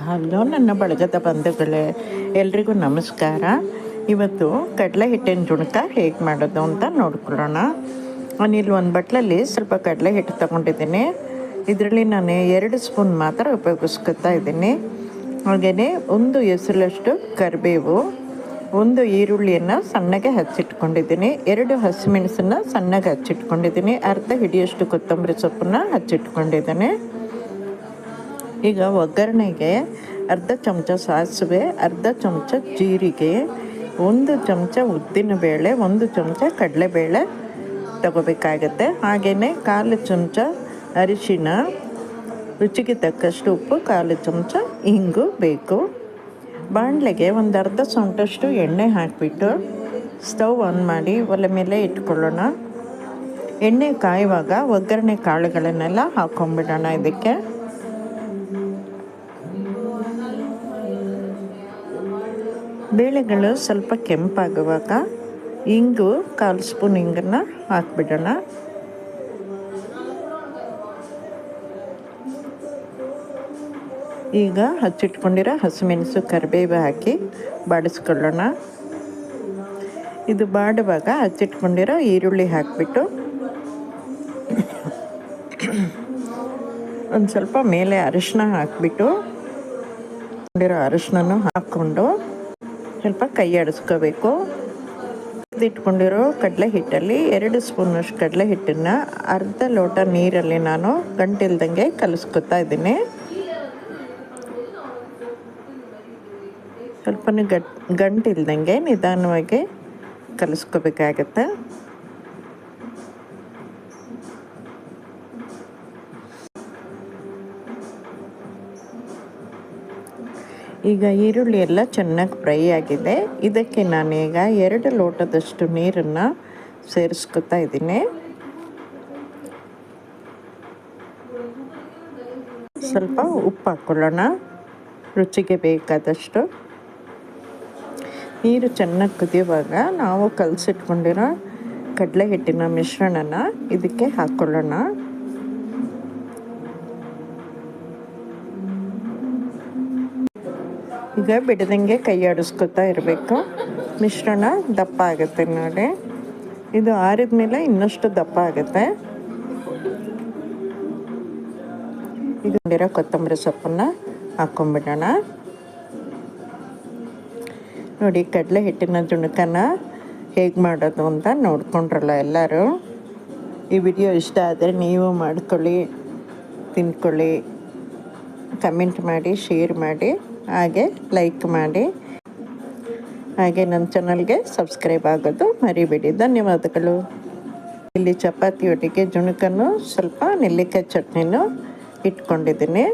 Hello ನನ್ನ ಬಳಗದ ಬಂಧುಗಳೇ, ಎಲ್ರಿಗೂ ನಮಸ್ಕಾರ. ಇವತ್ತು ಕಡಲೆ ಹಿಟ್ಟಿನ ಜುಣಕ ಹೇಗೆ ಮಾಡೋದು ಅಂತ ನೋಡ್ಕೊಳ್ಳೋಣ. ನಾನಿಲ್ಲಿ ಒಂದು ಬಟ್ಲಲ್ಲಿ ಸ್ವಲ್ಪ ಕಡಲೆ ಹಿಟ್ಟು ತೊಗೊಂಡಿದ್ದೀನಿ. ಇದರಲ್ಲಿ ನಾನು 2 ಸ್ಪೂನ್ ಮಾತ್ರ ಉಪಯೋಗಿಸ್ಕೊತಾ ಇದ್ದೀನಿ. ಹಾಗೆಯೇ 1 ಎಸಳಷ್ಟು ಕರಿಬೇವು, 1 ಈರುಳ್ಳಿಯನ್ನು ಸಣ್ಣಗೆ ಹಚ್ಚಿಟ್ಕೊಂಡಿದ್ದೀನಿ, 2 ಹಸಿಮೆಣಸನ್ನು ಸಣ್ಣಗೆ ಹಚ್ಚಿಟ್ಕೊಂಡಿದ್ದೀನಿ, ಅರ್ಧ ಹಿಡಿಯಷ್ಟು ಕೊತ್ತಂಬರಿ ಸೊಪ್ಪನ್ನು ಹಚ್ಚಿಟ್ಕೊಂಡಿದ್ದೀನಿ. ಈಗ ಒಗ್ಗರಣೆಗೆ ಅರ್ಧ ಚಮಚ ಸಾಸಿವೆ, ಅರ್ಧ ಚಮಚ ಜೀರಿಗೆ, 1 ಚಮಚ ಉದ್ದಿನಬೇಳೆ, 1 ಚಮಚ ಕಡಲೆಬೇಳೆ ತಗೋಬೇಕಾಗತ್ತೆ. ಹಾಗೆಯೇ 1/4 ಚಮಚ ಅರಿಶಿನ, ರುಚಿಗೆ ತಕ್ಕಷ್ಟು ಉಪ್ಪು, 1/4 ಚಮಚ ಇಂಗು ಬೇಕು. ಬಾಣಲೆಗೆ ಒಂದು ಅರ್ಧ ಸೌಟಷ್ಟು ಎಣ್ಣೆ ಹಾಕಿಬಿಟ್ಟು ಸ್ಟವ್ ಆನ್ ಮಾಡಿ ಒಲೆ ಮೇಲೆ ಇಟ್ಕೊಳ್ಳೋಣ. ಎಣ್ಣೆ ಕಾಯುವಾಗ ಒಗ್ಗರಣೆ ಕಾಳುಗಳನ್ನೆಲ್ಲ ಹಾಕ್ಕೊಂಬಿಡೋಣ. ಇದಕ್ಕೆ ಬೇಳೆಗಳು ಸ್ವಲ್ಪ ಕೆಂಪಾಗುವಾಗ ಇಂಗು 1/4 ಸ್ಪೂನ್ ಇಂಗನ್ನು ಹಾಕ್ಬಿಡೋಣ. ಈಗ ಹಚ್ಚಿಟ್ಕೊಂಡಿರೋ ಹಸಿಮೆಣಸು, ಕರಿಬೇವು ಹಾಕಿ ಬಾಡಿಸ್ಕೊಳ್ಳೋಣ. ಇದು ಬಾಡುವಾಗ ಹಚ್ಚಿಟ್ಕೊಂಡಿರೋ ಈರುಳ್ಳಿ ಹಾಕಿಬಿಟ್ಟು ಒಂದು ಸ್ವಲ್ಪ ಮೇಲೆ ಅರಿಶಿನ ಹಾಕಿಬಿಟ್ಟು ಅರಿಶಿನೂ ಹಾಕ್ಕೊಂಡು ಸ್ವಲ್ಪ ಕೈ ಆಡಿಸ್ಕೋಬೇಕು. ಇಟ್ಕೊಂಡಿರೋ ಕಡಲೆ ಹಿಟ್ಟಲ್ಲಿ 2 ಸ್ಪೂನಷ್ಟು ಕಡಲೆ ಹಿಟ್ಟನ್ನು ಅರ್ಧ ಲೋಟ ನೀರಲ್ಲಿ ನಾನು ಗಂಟಿಲ್ದಂಗೆ ಕಲಿಸ್ಕೊತಾ ಇದ್ದೀನಿ. ಸ್ವಲ್ಪ ಗಂಟಿಲ್ದಂಗೆ ನಿಧಾನವಾಗಿ ಕಲಿಸ್ಕೋಬೇಕಾಗತ್ತೆ. ಈಗ ಈರುಳ್ಳಿ ಎಲ್ಲ ಚೆನ್ನಾಗಿ ಫ್ರೈ ಆಗಿದೆ. ಇದಕ್ಕೆ ನಾನೀಗ 2 ಲೋಟದಷ್ಟು ನೀರನ್ನು ಸೇರಿಸ್ಕೊತಾ ಇದ್ದೀನಿ. ಸ್ವಲ್ಪ ಉಪ್ಪು ಹಾಕ್ಕೊಳ್ಳೋಣ, ರುಚಿಗೆ ಬೇಕಾದಷ್ಟು. ನೀರು ಚೆನ್ನಾಗಿ ಕುದಿಯುವಾಗ ನಾವು ಕಲಸಿಟ್ಕೊಂಡಿರೋ ಕಡಲೆ ಹಿಟ್ಟಿನ ಮಿಶ್ರಣನ ಇದಕ್ಕೆ ಹಾಕ್ಕೊಳ್ಳೋಣ. ಈಗ ಬಿಡದಂಗೆ ಕೈ ಆಡಿಸ್ಕೊತಾ ಇರಬೇಕು. ಮಿಶ್ರಣ ದಪ್ಪ ಆಗುತ್ತೆ ನೋಡಿ. ಇದು ಆರಿದ ಮೇಲೆ ಇನ್ನಷ್ಟು ದಪ್ಪ ಆಗುತ್ತೆ. ಈಗ ಕೊತ್ತಂಬರಿ ಸೊಪ್ಪನ್ನು ಹಾಕ್ಕೊಂಬಿಡೋಣ. ನೋಡಿ, ಕಡಲೆ ಹಿಟ್ಟಿನ ಜುಣಕನ ಹೇಗೆ ಮಾಡೋದು ಅಂತ ನೋಡ್ಕೊಂಡ್ರಲ್ಲ ಎಲ್ಲರೂ. ಈ ವಿಡಿಯೋ ಇಷ್ಟ ಆದರೆ ನೀವು ಮಾಡ್ಕೊಳ್ಳಿ, ತಿನ್ಕೊಳ್ಳಿ, ಕಮೆಂಟ್ ಮಾಡಿ, ಶೇರ್ ಮಾಡಿ, ಹಾಗೆ ಲೈಕ್ ಮಾಡಿ. ಹಾಗೆ ನನ್ನ ಚಾನಲ್ಗೆ ಸಬ್ಸ್ಕ್ರೈಬ್ ಆಗೋದು ಮರಿಬೇಡಿ. ಧನ್ಯವಾದಗಳು. ಇಲ್ಲಿ ಚಪಾತಿಯೊಟ್ಟಿಗೆ ಜುಣಕನ್ನು ಸ್ವಲ್ಪ ನೆಲ್ಲಿಕಾಯಿ ಚಟ್ನಿನೂ ಇಟ್ಕೊಂಡಿದ್ದೀನಿ.